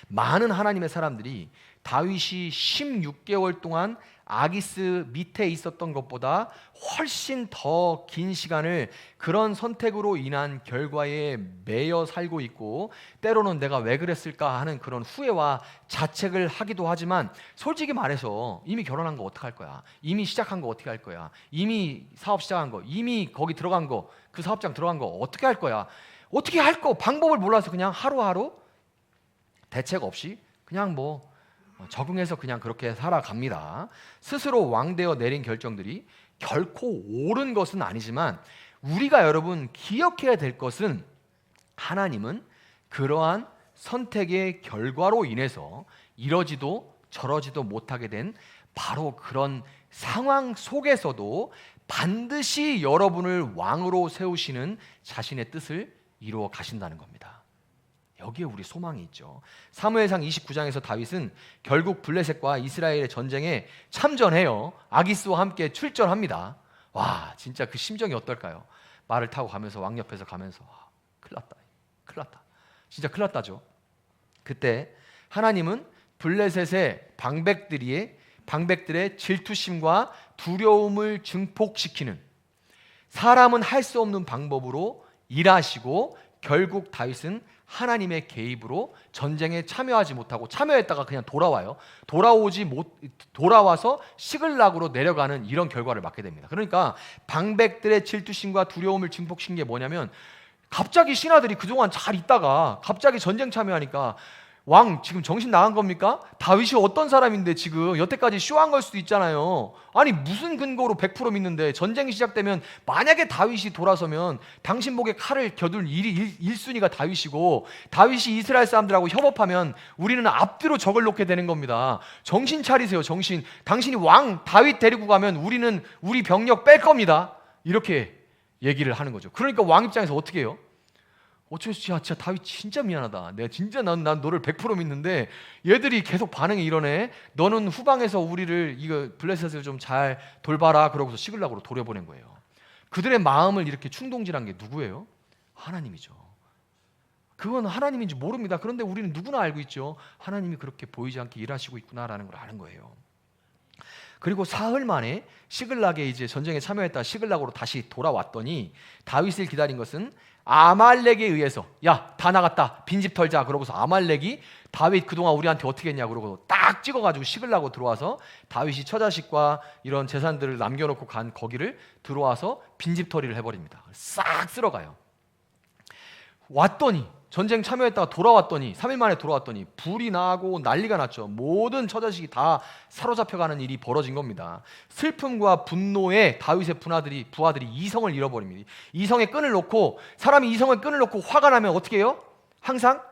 많은 하나님의 사람들이 다윗이 16개월 동안 아기스 밑에 있었던 것보다 훨씬 더 긴 시간을 그런 선택으로 인한 결과에 매여 살고 있고, 때로는 내가 왜 그랬을까 하는 그런 후회와 자책을 하기도 하지만, 솔직히 말해서 이미 결혼한 거 어떡할 거야, 이미 시작한 거 어떻게 할 거야, 이미 사업 시작한 거, 이미 거기 들어간 거, 그 사업장 들어간 거 어떻게 할 거야, 어떻게 할 거 방법을 몰라서 그냥 하루하루 대책 없이 그냥 적응해서 그냥 그렇게 살아갑니다. 스스로 왕되어 내린 결정들이 결코 옳은 것은 아니지만 우리가 여러분 기억해야 될 것은, 하나님은 그러한 선택의 결과로 인해서 이러지도 저러지도 못하게 된 바로 그런 상황 속에서도 반드시 여러분을 왕으로 세우시는 자신의 뜻을 이루어 가신다는 겁니다. 여기에 우리 소망이 있죠. 사무엘상 29장에서 다윗은 결국 블레셋과 이스라엘의 전쟁에 참전해요. 아기스와 함께 출전합니다. 와, 진짜 그 심정이 어떨까요? 말을 타고 가면서 왕 옆에서 가면서 큰일 났다. 진짜 큰일 났다죠. 그때 하나님은 블레셋의 방백들의 질투심과 두려움을 증폭시키는, 사람은 할 수 없는 방법으로 일하시고 결국 다윗은 하나님의 개입으로 전쟁에 참여하지 못하고, 참여했다가 그냥 돌아와요. 돌아와서 시글락으로 내려가는 이런 결과를 맞게 됩니다. 그러니까 방백들의 질투심과 두려움을 증폭시킨 게 뭐냐면, 갑자기 신하들이 그동안 잘 있다가 갑자기 전쟁 참여하니까 왕 지금 정신 나간 겁니까? 다윗이 어떤 사람인데 지금 여태까지 쇼한 걸 수도 있잖아요. 아니 무슨 근거로 100% 믿는데, 전쟁이 시작되면 만약에 다윗이 돌아서면 당신 목에 칼을 겨둘 1순위가 다윗이고, 다윗이 이스라엘 사람들하고 협업하면 우리는 앞뒤로 적을 놓게 되는 겁니다. 정신 차리세요. 정신. 당신이 왕 다윗 데리고 가면 우리는 우리 병력 뺄 겁니다. 이렇게 얘기를 하는 거죠. 그러니까 왕 입장에서 어떻게 해요? 진짜 다윗 진짜 미안하다. 내가 진짜 난 너를 100% 믿는데 얘들이 계속 반응이 이러네. 너는 후방에서 우리를 이거 블레셋을 좀 잘 돌봐라. 그러고서 시글락으로 돌려보낸 거예요. 그들의 마음을 이렇게 충동질한 게 누구예요? 하나님이죠. 그건 하나님인지 모릅니다. 그런데 우리는 누구나 알고 있죠. 하나님이 그렇게 보이지 않게 일하시고 있구나라는 걸 아는 거예요. 그리고 사흘 만에 시글락에 이제 전쟁에 참여했다 시글락으로 다시 돌아왔더니, 다윗을 기다린 것은 아말렉에 의해서, 야 다 나갔다 빈집 털자. 그러고서 아말렉이 다윗 그동안 우리한테 어떻게 했냐 그러고 딱 찍어가지고 시글락으로 들어와서 다윗이 처자식과 이런 재산들을 남겨놓고 간 거기를 들어와서 빈집 털이를 해버립니다. 싹 쓸어가요. 왔더니 전쟁 참여했다가 돌아왔더니 3일 만에 돌아왔더니 불이 나고 난리가 났죠. 모든 처자식이 다 사로잡혀가는 일이 벌어진 겁니다. 슬픔과 분노에 다윗의 부하들이 이성을 잃어버립니다. 이성의 끈을 놓고, 사람이 이성의 끈을 놓고 화가 나면 어떻게 해요? 항상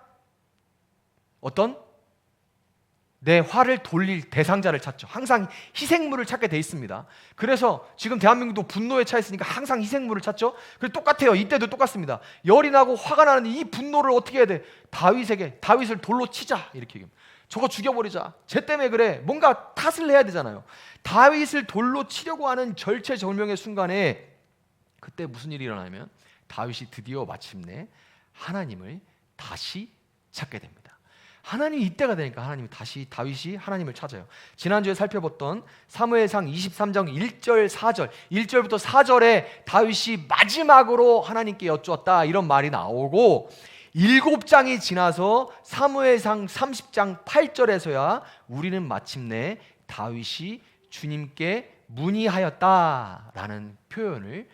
어떤 내 화를 돌릴 대상자를 찾죠. 항상 희생물을 찾게 돼 있습니다. 그래서 지금 대한민국도 분노에 차 있으니까 항상 희생물을 찾죠. 그래서 똑같아요. 이때도 똑같습니다. 열이 나고 화가 나는 이 분노를 어떻게 해야 돼? 다윗을 돌로 치자. 이렇게 얘기합니다. 저거 죽여버리자. 쟤 때문에 그래. 뭔가 탓을 해야 되잖아요. 다윗을 돌로 치려고 하는 절체절명의 순간에 그때 무슨 일이 일어나냐면, 다윗이 드디어 마침내 하나님을 다시 찾게 됩니다. 하나님이 이때가 되니까 다윗이 하나님을 찾아요. 지난주에 살펴봤던 사무엘상 23장 1절 4절 1절부터 4절에 다윗이 마지막으로 하나님께 여쭈었다 이런 말이 나오고, 7장이 지나서 사무엘상 30장 8절에서야 우리는 마침내 다윗이 주님께 문의하였다라는 표현을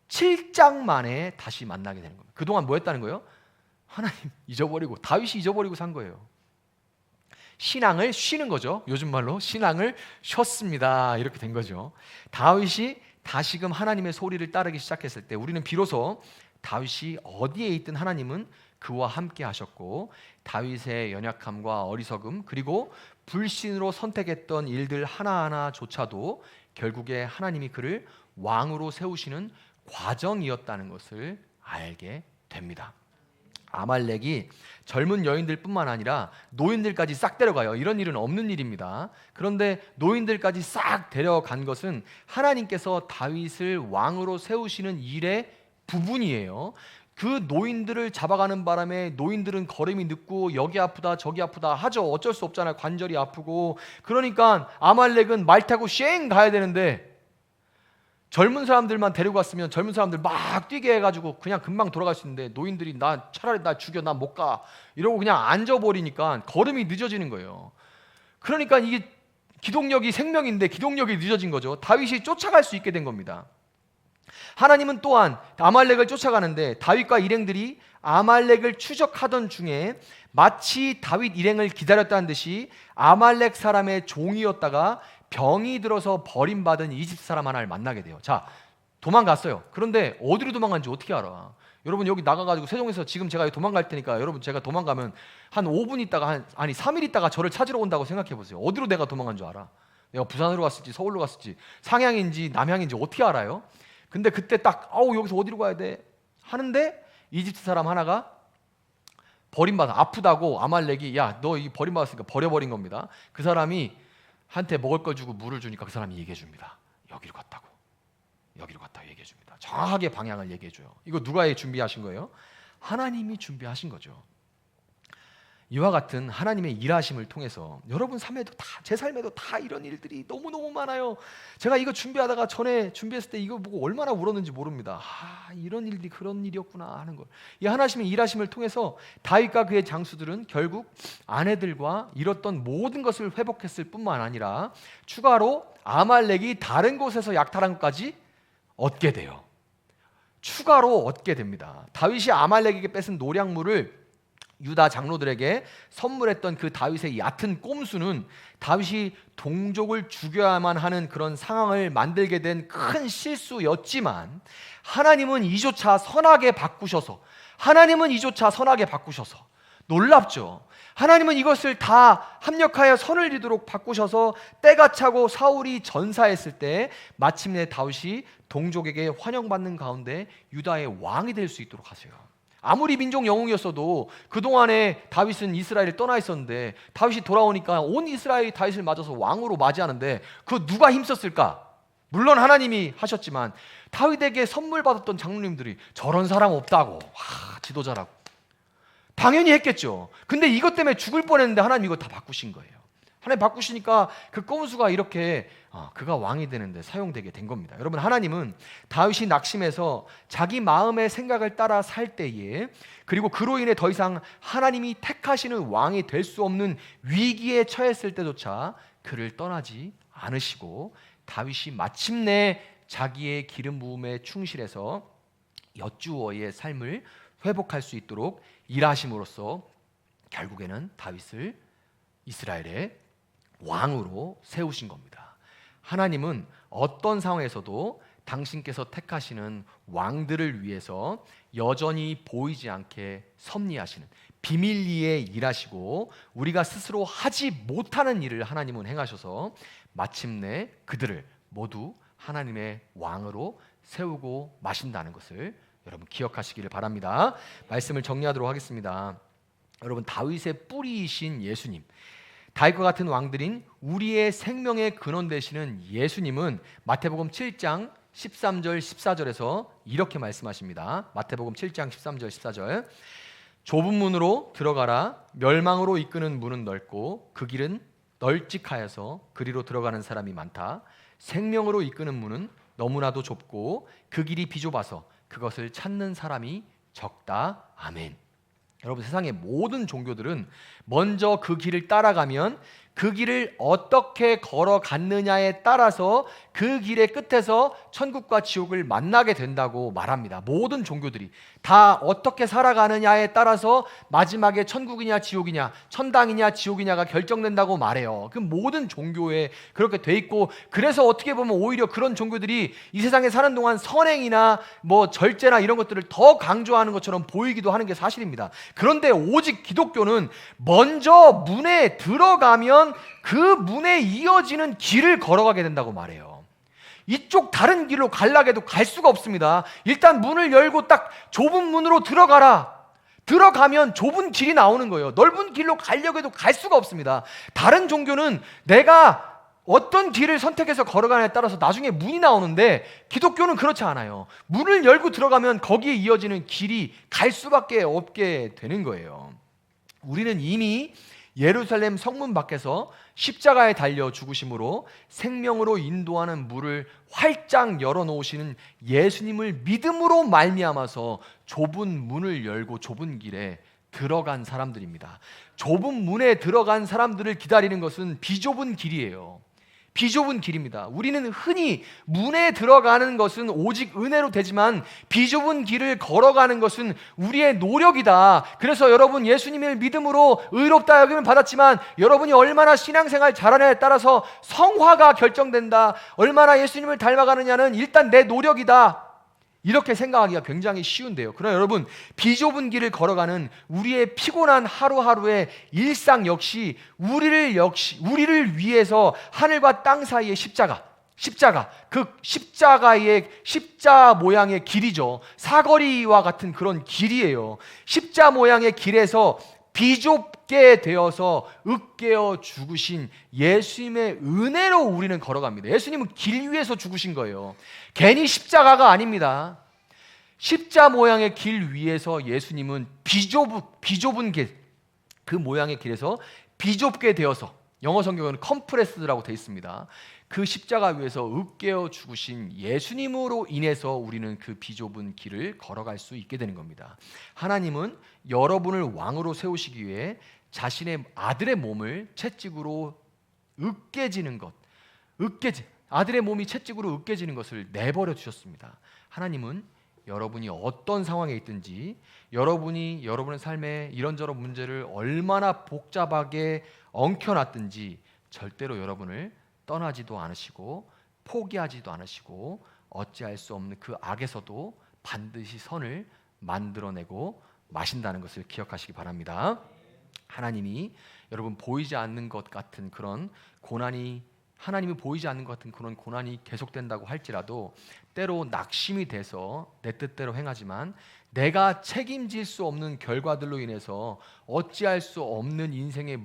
7장 만에 다시 만나게 되는 겁니다. 그동안 뭐 했다는 거예요? 하나님 잊어버리고, 다윗이 잊어버리고 산 거예요. 신앙을 쉬는 거죠. 요즘 말로 신앙을 쉬었습니다. 이렇게 된 거죠. 다윗이 다시금 하나님의 소리를 따르기 시작했을 때 우리는 비로소 다윗이 어디에 있든 하나님은 그와 함께 하셨고, 다윗의 연약함과 어리석음 그리고 불신으로 선택했던 일들 하나하나조차도 결국에 하나님이 그를 왕으로 세우시는 과정이었다는 것을 알게 됩니다. 아말렉이 젊은 여인들뿐만 아니라 노인들까지 싹 데려가요. 이런 일은 없는 일입니다. 그런데 노인들까지 싹 데려간 것은 하나님께서 다윗을 왕으로 세우시는 일의 부분이에요. 그 노인들을 잡아가는 바람에 노인들은 걸음이 늦고 여기 아프다 저기 아프다 하죠. 어쩔 수 없잖아요. 관절이 아프고. 그러니까 아말렉은 말 타고 쉥 가야 되는데, 젊은 사람들만 데리고 갔으면 젊은 사람들 막 뛰게 해가지고 그냥 금방 돌아갈 수 있는데, 노인들이 차라리 나 죽여, 나 못 가 이러고 그냥 앉아버리니까 걸음이 늦어지는 거예요. 그러니까 이게 기동력이 생명인데 기동력이 늦어진 거죠. 다윗이 쫓아갈 수 있게 된 겁니다. 하나님은 또한 아말렉을 쫓아가는데, 다윗과 일행들이 아말렉을 추적하던 중에 마치 다윗 일행을 기다렸다는 듯이 아말렉 사람의 종이었다가 병이 들어서 버림받은 이집트 사람 하나를 만나게 돼요. 자, 도망갔어요. 그런데 어디로 도망간지 어떻게 알아? 여러분 여기 나가가지고 세종에서 지금 제가 도망갈 테니까, 여러분 제가 도망가면 한 5분 있다가 3일 있다가 저를 찾으러 온다고 생각해 보세요. 어디로 내가 도망간 줄 알아? 내가 부산으로 갔을지 서울로 갔을지 상향인지 남향인지 어떻게 알아요? 근데 그때 딱 여기서 어디로 가야 돼? 하는데 이집트 사람 하나가 버림받아 아프다고 아말렉이, 야 너 이 버림받았으니까 버려버린 겁니다. 그 사람이 한테 먹을 걸 주고 물을 주니까 그 사람이 얘기해 줍니다. 여기로 갔다고 얘기해 줍니다. 정확하게 방향을 얘기해 줘요. 이거 누가 준비하신 거예요? 하나님이 준비하신 거죠. 이와 같은 하나님의 일하심을 통해서 여러분 삶에도 다, 제 삶에도 다 이런 일들이 너무너무 많아요. 제가 이거 준비하다가 전에 준비했을 때 이거 보고 얼마나 울었는지 모릅니다. 이런 일이 그런 일이었구나 하는 걸. 이 하나님의 일하심을 통해서 다윗과 그의 장수들은 결국 아내들과 잃었던 모든 것을 회복했을 뿐만 아니라 추가로 아말렉이 다른 곳에서 약탈한 것까지 얻게 돼요. 추가로 얻게 됩니다. 다윗이 아말렉에게 뺏은 노략물을 유다 장로들에게 선물했던 그 다윗의 얕은 꼼수는 다윗이 동족을 죽여야만 하는 그런 상황을 만들게 된 큰 실수였지만 하나님은 이조차 선하게 바꾸셔서 놀랍죠. 하나님은 이것을 다 합력하여 선을 이루도록 바꾸셔서 때가 차고 사울이 전사했을 때 마침내 다윗이 동족에게 환영받는 가운데 유다의 왕이 될 수 있도록 하세요. 아무리 민족 영웅이었어도 그동안에 다윗은 이스라엘을 떠나 있었는데 다윗이 돌아오니까 온 이스라엘이 다윗을 맞아서 왕으로 맞이하는데 그 누가 힘썼을까? 물론 하나님이 하셨지만 다윗에게 선물 받았던 장로님들이 저런 사람 없다고, 지도자라고 당연히 했겠죠. 근데 이것 때문에 죽을 뻔했는데 하나님 이거 다 바꾸신 거예요. 하나님 바꾸시니까 그 꼼수가 이렇게 그가 왕이 되는데 사용되게 된 겁니다. 여러분, 하나님은 다윗이 낙심해서 자기 마음의 생각을 따라 살 때에, 그리고 그로 인해 더 이상 하나님이 택하시는 왕이 될 수 없는 위기에 처했을 때조차 그를 떠나지 않으시고 다윗이 마침내 자기의 기름 부음에 충실해서 여쭈어의 삶을 회복할 수 있도록 일하심으로써 결국에는 다윗을 이스라엘의 왕으로 세우신 겁니다. 하나님은 어떤 상황에서도 당신께서 택하시는 왕들을 위해서 여전히 보이지 않게 섭리하시는 비밀리에 일하시고 우리가 스스로 하지 못하는 일을 하나님은 행하셔서 마침내 그들을 모두 하나님의 왕으로 세우고 마신다는 것을 여러분 기억하시기를 바랍니다. 말씀을 정리하도록 하겠습니다. 여러분, 다윗의 뿌리이신 예수님, 다윗과 같은 왕들인 우리의 생명의 근원 되시는 예수님은 마태복음 7장 13절 14절에서 이렇게 말씀하십니다. 마태복음 7장 13절 14절. 좁은 문으로 들어가라. 멸망으로 이끄는 문은 넓고 그 길은 널찍하여서 그리로 들어가는 사람이 많다. 생명으로 이끄는 문은 너무나도 좁고 그 길이 비좁아서 그것을 찾는 사람이 적다. 아멘. 여러분, 세상의 모든 종교들은 먼저 그 길을 따라가면 그 길을 어떻게 걸어갔느냐에 따라서 그 길의 끝에서 천국과 지옥을 만나게 된다고 말합니다. 모든 종교들이 다 어떻게 살아가느냐에 따라서 마지막에 천국이냐 지옥이냐, 천당이냐 지옥이냐가 결정된다고 말해요. 그 모든 종교에 그렇게 돼 있고, 그래서 어떻게 보면 오히려 그런 종교들이 이 세상에 사는 동안 선행이나 뭐 절제나 이런 것들을 더 강조하는 것처럼 보이기도 하는 게 사실입니다. 그런데 오직 기독교는 먼저 문에 들어가면 그 문에 이어지는 길을 걸어가게 된다고 말해요. 이쪽 다른 길로 가려고 해도 갈 수가 없습니다. 일단 문을 열고 딱 좁은 문으로 들어가라. 들어가면 좁은 길이 나오는 거예요. 넓은 길로 가려고 해도 갈 수가 없습니다. 다른 종교는 내가 어떤 길을 선택해서 걸어가냐에 따라서 나중에 문이 나오는데 기독교는 그렇지 않아요. 문을 열고 들어가면 거기에 이어지는 길이 갈 수밖에 없게 되는 거예요. 우리는 이미 예루살렘 성문 밖에서 십자가에 달려 죽으심으로 생명으로 인도하는 문을 활짝 열어놓으시는 예수님을 믿음으로 말미암아서 좁은 문을 열고 좁은 길에 들어간 사람들입니다. 좁은 문에 들어간 사람들을 기다리는 것은 비좁은 길이에요. 비좁은 길입니다. 우리는 흔히 문에 들어가는 것은 오직 은혜로 되지만 비좁은 길을 걸어가는 것은 우리의 노력이다. 그래서 여러분, 예수님을 믿음으로 의롭다 여김을 받았지만 여러분이 얼마나 신앙생활 잘하느냐에 따라서 성화가 결정된다. 얼마나 예수님을 닮아가느냐는 일단 내 노력이다. 이렇게 생각하기가 굉장히 쉬운데요. 그러나 여러분, 비좁은 길을 걸어가는 우리의 피곤한 하루하루의 일상 역시 우리를 위해서 하늘과 땅 사이의 십자가, 그 십자가의 십자 모양의 길이죠. 사거리와 같은 그런 길이에요. 십자 모양의 길에서 비좁게 되어서 으깨어 죽으신 예수님의 은혜로 우리는 걸어갑니다. 예수님은 길 위에서 죽으신 거예요. 괜히 십자가가 아닙니다. 십자 모양의 길 위에서 예수님은 비좁은 길, 그 모양의 길에서 비좁게 되어서, 영어 성경은 컴프레스드라고 되어 있습니다. 그 십자가 위에서 으깨어 죽으신 예수님으로 인해서 우리는 그 비좁은 길을 걸어갈 수 있게 되는 겁니다. 하나님은 여러분을 왕으로 세우시기 위해 자신의 아들의 몸을 채찍으로 으깨지는 것, 아들의 몸이 채찍으로 으깨지는 것을 내버려 주셨습니다. 하나님은 여러분이 어떤 상황에 있든지, 여러분이 여러분의 삶에 이런저런 문제를 얼마나 복잡하게 엉켜놨든지 절대로 여러분을 떠나지도 않으시고 포기하지도 않으시고 어찌할 수 없는 그 악에서도 반드시 선을 만들어내고 마신다는 것을 기억하시기 바랍니다. 하나님이 여러분 보이지 않는 것 같은 그런 고난이, 하나님이 보이지 않는 것 같은 그런 고난이 계속된다고 할지라도 때로 낙심이 돼서 내 뜻대로 행하지만 내가 책임질 수 없는 결과들로 인해서 어찌할 수 없는 인생의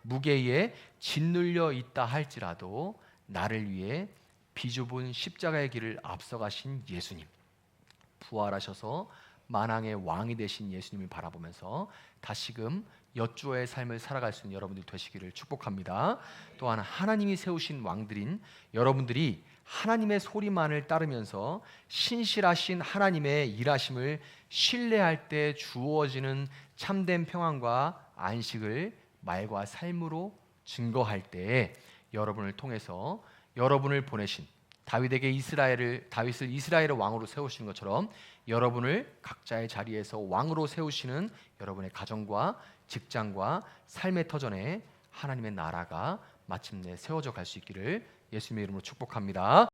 무게에 짓눌려 있다 할지라도 나를 위해 비좁은 십자가의 길을 앞서가신 예수님, 부활하셔서 만왕의 왕이 되신 예수님을 바라보면서 다시금 여쭈어의 삶을 살아갈 수 있는 여러분들 되시기를 축복합니다. 또한 하나님이 세우신 왕들인 여러분들이 하나님의 소리만을 따르면서 신실하신 하나님의 일하심을 신뢰할 때 주어지는 참된 평안과 안식을 말과 삶으로 증거할 때에 여러분을 통해서 여러분을 보내신 다윗을 이스라엘의 왕으로 세우신 것처럼 여러분을 각자의 자리에서 왕으로 세우시는 여러분의 가정과 직장과 삶의 터전에 하나님의 나라가 마침내 세워져 갈 수 있기를 예수님의 이름으로 축복합니다.